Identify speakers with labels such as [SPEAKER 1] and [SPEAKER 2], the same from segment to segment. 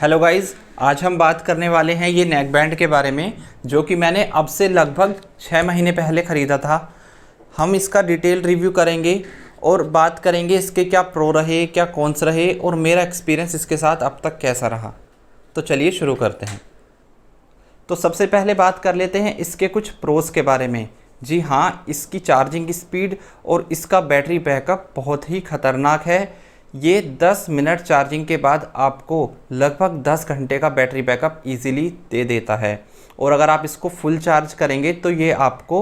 [SPEAKER 1] Hello guys, आज हम बात करने वाले हैं ये नेक बैंड के बारे में, जो कि मैंने अब से लगभग 6 महीने पहले ख़रीदा था। हम इसका डिटेल रिव्यू करेंगे और बात करेंगे इसके क्या प्रो रहे, क्या कॉन्स रहे और मेरा एक्सपीरियंस इसके साथ अब तक कैसा रहा। तो चलिए शुरू करते हैं। तो सबसे पहले बात कर लेते हैं इसके कुछ प्रोस के बारे में। जी हाँ, इसकी चार्जिंग स्पीड और इसका बैटरी बैकअप बहुत ही ख़तरनाक है। ये 10 मिनट चार्जिंग के बाद आपको लगभग 10 घंटे का बैटरी बैकअप इजीली दे देता है, और अगर आप इसको फुल चार्ज करेंगे तो ये आपको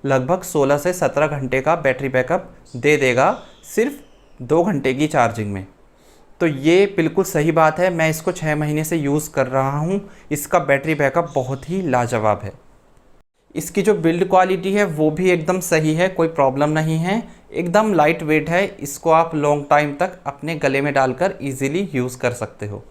[SPEAKER 1] लगभग 16 से 17 घंटे का बैटरी बैकअप दे देगा सिर्फ 2 घंटे की चार्जिंग में। तो ये बिल्कुल सही बात है, मैं इसको 6 महीने से यूज़ कर रहा हूँ। इसका बैटरी बैकअप बहुत ही लाजवाब है। इसकी जो बिल्ड क्वालिटी है वो भी एकदम सही है, कोई प्रॉब्लम नहीं है। एकदम लाइट वेट है, इसको आप लॉन्ग टाइम तक अपने गले में डालकर इजीली यूज़ कर सकते हो।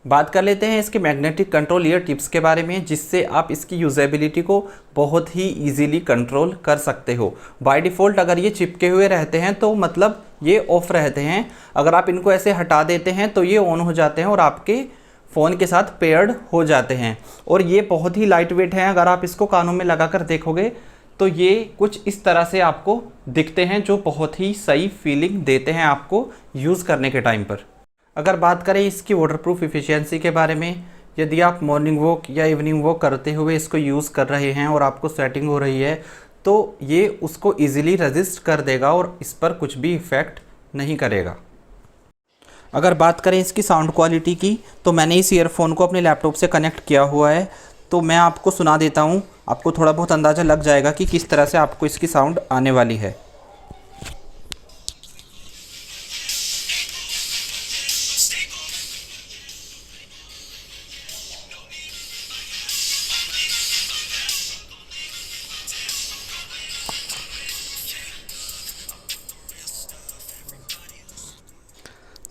[SPEAKER 1] बात कर लेते हैं इसके मैग्नेटिक कंट्रोल ईयर टिप्स के बारे में, जिससे आप इसकी यूजेबिलिटी को बहुत ही इजीली कंट्रोल कर सकते हो। बाय डिफ़ॉल्ट अगर ये चिपके हुए रहते हैं तो मतलब ये ऑफ रहते हैं। अगर आप इनको ऐसे हटा देते हैं तो ये ऑन हो जाते हैं और आपके फ़ोन के साथ पेयर्ड हो जाते हैं। और ये बहुत ही लाइट वेट हैं। अगर आप इसको कानों में लगा कर देखोगे तो ये कुछ इस तरह से आपको दिखते हैं, जो बहुत ही सही फीलिंग देते हैं आपको यूज़ करने के टाइम पर। अगर बात करें इसकी वाटरप्रूफ एफिशिएंसी के बारे में, यदि आप मॉर्निंग वॉक या इवनिंग वॉक करते हुए इसको यूज़ कर रहे हैं और आपको स्वेटिंग हो रही है तो ये उसको ईज़िली रेजिस्ट कर देगा और इस पर कुछ भी इफ़ेक्ट नहीं करेगा। अगर बात करें इसकी साउंड क्वालिटी की, तो मैंने इस ईयरफोन को अपने लैपटॉप से कनेक्ट किया हुआ है, तो मैं आपको सुना देता हूँ। आपको थोड़ा बहुत अंदाज़ा लग जाएगा कि किस तरह से आपको इसकी साउंड आने वाली है।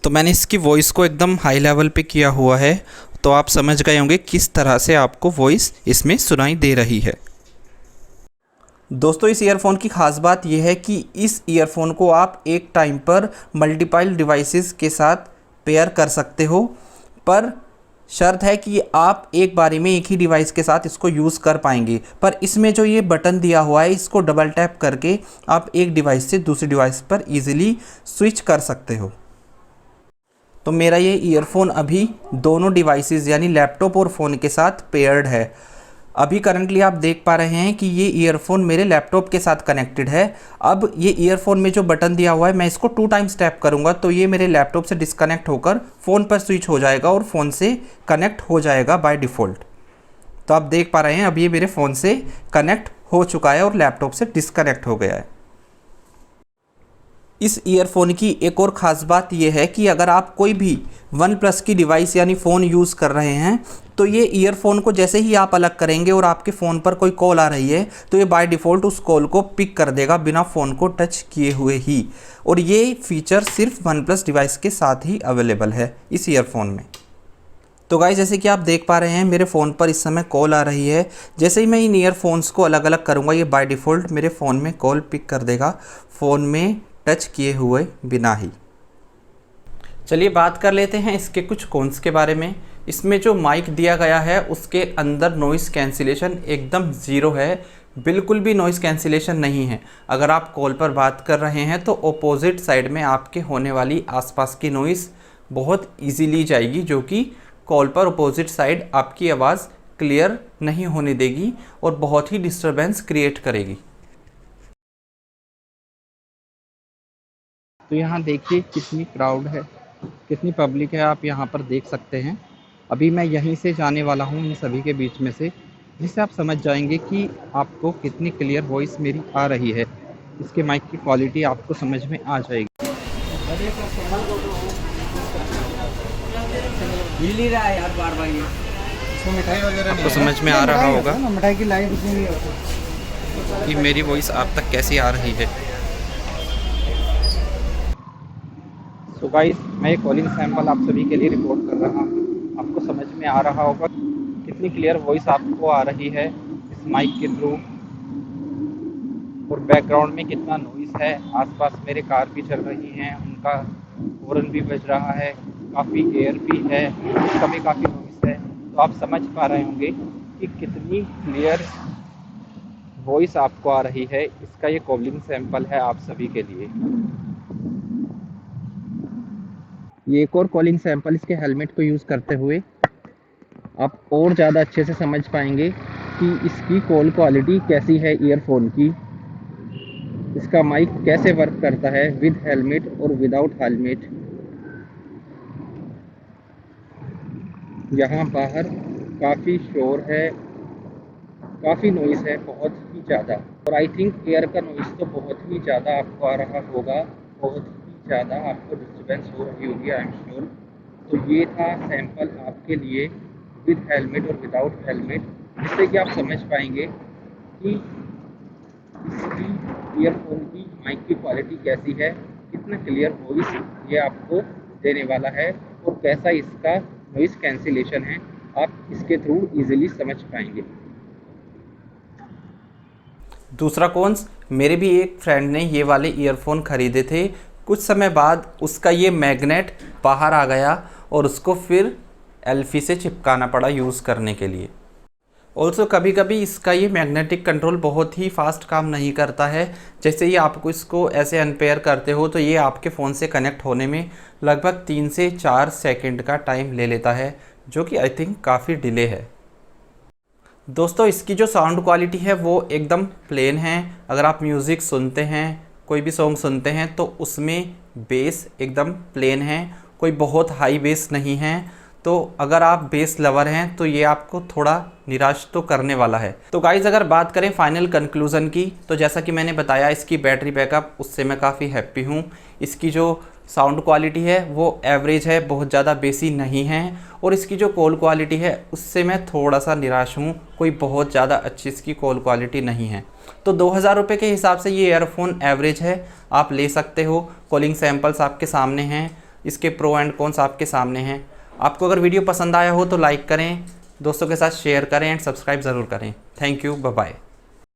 [SPEAKER 1] तो मैंने इसकी वॉइस को एकदम हाई लेवल पे किया हुआ है, तो आप समझ गए होंगे किस तरह से आपको वॉइस इसमें सुनाई दे रही है। दोस्तों, इस ईयरफोन की ख़ास बात यह है कि इस ईयरफोन को आप एक टाइम पर मल्टीपल डिवाइसेस के साथ पेयर कर सकते हो, पर शर्त है कि आप एक बारी में एक ही डिवाइस के साथ इसको यूज़ कर पाएंगे। पर इसमें जो ये बटन दिया हुआ है, इसको डबल टैप करके आप एक डिवाइस से दूसरी डिवाइस पर ईज़िली स्विच कर सकते हो। तो मेरा ये ईयरफोन अभी दोनों डिवाइसेस यानी लैपटॉप और फ़ोन के साथ पेयर्ड है। अभी करंटली आप देख पा रहे हैं कि ये ईयरफोन मेरे लैपटॉप के साथ कनेक्टेड है। अब ये ईयरफोन में जो बटन दिया हुआ है, मैं इसको 2 टाइम्स टैप करूंगा तो ये मेरे लैपटॉप से डिस्कनेक्ट होकर फ़ोन पर स्विच हो जाएगा और फ़ोन से कनेक्ट हो जाएगा बाय डिफ़ॉल्ट। तो आप देख पा रहे हैं अब ये मेरे फ़ोन से कनेक्ट हो चुका है और लैपटॉप से डिस्कनेक्ट हो गया है। इस ईयरफोन की एक और ख़ास बात यह है कि अगर आप कोई भी वन प्लस की डिवाइस यानी फ़ोन यूज़ कर रहे हैं तो ये ईयरफोन को जैसे ही आप अलग करेंगे और आपके फ़ोन पर कोई कॉल आ रही है तो ये बाय डिफ़ॉल्ट उस कॉल को पिक कर देगा बिना फ़ोन को टच किए हुए ही। और ये फीचर सिर्फ वन प्लस डिवाइस के साथ ही अवेलेबल है इस ईयरफोन में। तो गाइस, जैसे कि आप देख पा रहे हैं मेरे फ़ोन पर इस समय कॉल आ रही है। जैसे ही मैं इन ईयरफोन्स को अलग अलग करूँगा ये बाय डिफ़ॉल्ट मेरे फ़ोन में कॉल पिक कर देगा, फ़ोन में टच किए हुए बिना ही। चलिए बात कर लेते हैं इसके कुछ कॉन्स के बारे में। इसमें जो माइक दिया गया है उसके अंदर नॉइज़ कैंसिलेशन एकदम ज़ीरो है, बिल्कुल भी नॉइज़ कैंसिलेशन नहीं है। अगर आप कॉल पर बात कर रहे हैं तो ऑपोजिट साइड में आपके होने वाली आसपास की नॉइज़ बहुत ईजीली जाएगी, जो कि कॉल पर ऑपोजिट साइड आपकी आवाज़ क्लियर नहीं होने देगी और बहुत ही डिस्टर्बेंस क्रिएट करेगी। तो यहाँ देखिए कितनी क्राउड है, कितनी पब्लिक है, आप यहाँ पर देख सकते हैं। अभी मैं यहीं से जाने वाला हूँ इन सभी के बीच में से, जिससे आप समझ जाएंगे कि आपको कितनी क्लियर वॉइस मेरी आ रही है। इसके माइक की क्वालिटी आपको समझ में आ जाएगी।
[SPEAKER 2] हिल नहीं रहा है यार बार बार ये।
[SPEAKER 3] इसमें मिठाई वगैरह
[SPEAKER 1] आपको समझ में आ रहा होगा
[SPEAKER 3] मिठाई की लाइन इसमें नहीं होती
[SPEAKER 1] कि मेरी वॉइस आप तक कैसी आ रही है।
[SPEAKER 4] तो गाइस, मैं एक कॉलिंग सैंपल आप सभी के लिए रिकॉर्ड कर रहा हूँ। आपको समझ में आ रहा होगा कितनी क्लियर वॉइस आपको आ रही है इस माइक के थ्रू, और बैकग्राउंड में कितना नॉइज़ है। आसपास मेरे कार भी चल रही हैं, उनका हॉर्न भी बज रहा है। काफ़ी एयर भी है, इसका भी काफ़ी नॉइस है। तो आप समझ पा रहे होंगे कि कितनी क्लियर वॉइस आपको आ रही है। इसका ये कॉलिंग सैंपल है आप सभी के लिए। ये एक और कॉलिंग सैंपल इसके हेलमेट को यूज़ करते हुए आप और ज़्यादा अच्छे से समझ पाएंगे कि इसकी कॉल क्वालिटी कैसी है ईयरफोन की, इसका माइक कैसे वर्क करता है विद हेलमेट और विदाउट हेलमेट। यहाँ बाहर काफ़ी शोर है, काफ़ी नॉइस है, बहुत ही ज़्यादा। और आई थिंक एयर का नॉइस तो बहुत ही ज़्यादा आपको आ रहा होगा, बहुत ही ज़्यादा आपको डिस्टर्बेंस हो रही होगी, आई एम श्योर। तो ये था सैंपल आपके लिए विद हेलमेट और विदाउट हेलमेट, जिससे कि आप समझ पाएंगे कि इसकी ईयरफोन की माइक की क्वालिटी कैसी है, कितना क्लियर वॉइस ये आपको देने वाला है और कैसा इसका नॉइस कैंसिलेशन है, आप इसके थ्रू इजीली समझ पाएंगे।
[SPEAKER 1] दूसरा कॉन्स, मेरे भी एक फ्रेंड ने ये वाले ईयरफोन ख़रीदे थे, कुछ समय बाद उसका ये मैग्नेट बाहर आ गया और उसको फिर एल्फी से चिपकाना पड़ा यूज़ करने के लिए। ऑल्सो कभी कभी इसका ये मैग्नेटिक कंट्रोल बहुत ही फास्ट काम नहीं करता है। जैसे ही आपको इसको ऐसे अनपेयर करते हो तो ये आपके फ़ोन से कनेक्ट होने में लगभग 3 से 4 सेकंड का टाइम ले लेता है, जो कि आई थिंक काफ़ी डिले है। दोस्तों, इसकी जो साउंड क्वालिटी है वो एकदम प्लेन है। अगर आप म्यूज़िक सुनते हैं, कोई भी सॉन्ग सुनते हैं, तो उसमें बेस एकदम प्लेन है, कोई बहुत हाई बेस नहीं है। तो अगर आप बेस लवर हैं तो ये आपको थोड़ा निराश तो करने वाला है। तो गाइज़, अगर बात करें फाइनल कंक्लूज़न की, तो जैसा कि मैंने बताया इसकी बैटरी बैकअप, उससे मैं काफ़ी हैप्पी हूँ। इसकी जो साउंड क्वालिटी है वो एवरेज है, बहुत ज़्यादा बेसी नहीं है। और इसकी जो कॉल क्वालिटी है उससे मैं थोड़ा सा निराश हूँ, कोई बहुत ज़्यादा अच्छी इसकी कॉल क्वालिटी नहीं है। तो 2000 रुपये के हिसाब से ये ईयरफोन एवरेज है, आप ले सकते हो। कॉलिंग सैम्पल्स आपके सामने हैं, इसके प्रो एंड कॉन्स आपके सामने हैं। आपको अगर वीडियो पसंद आया हो तो लाइक करें, दोस्तों के साथ शेयर करें एंड सब्सक्राइब ज़रूर करें। Thank you, bye bye.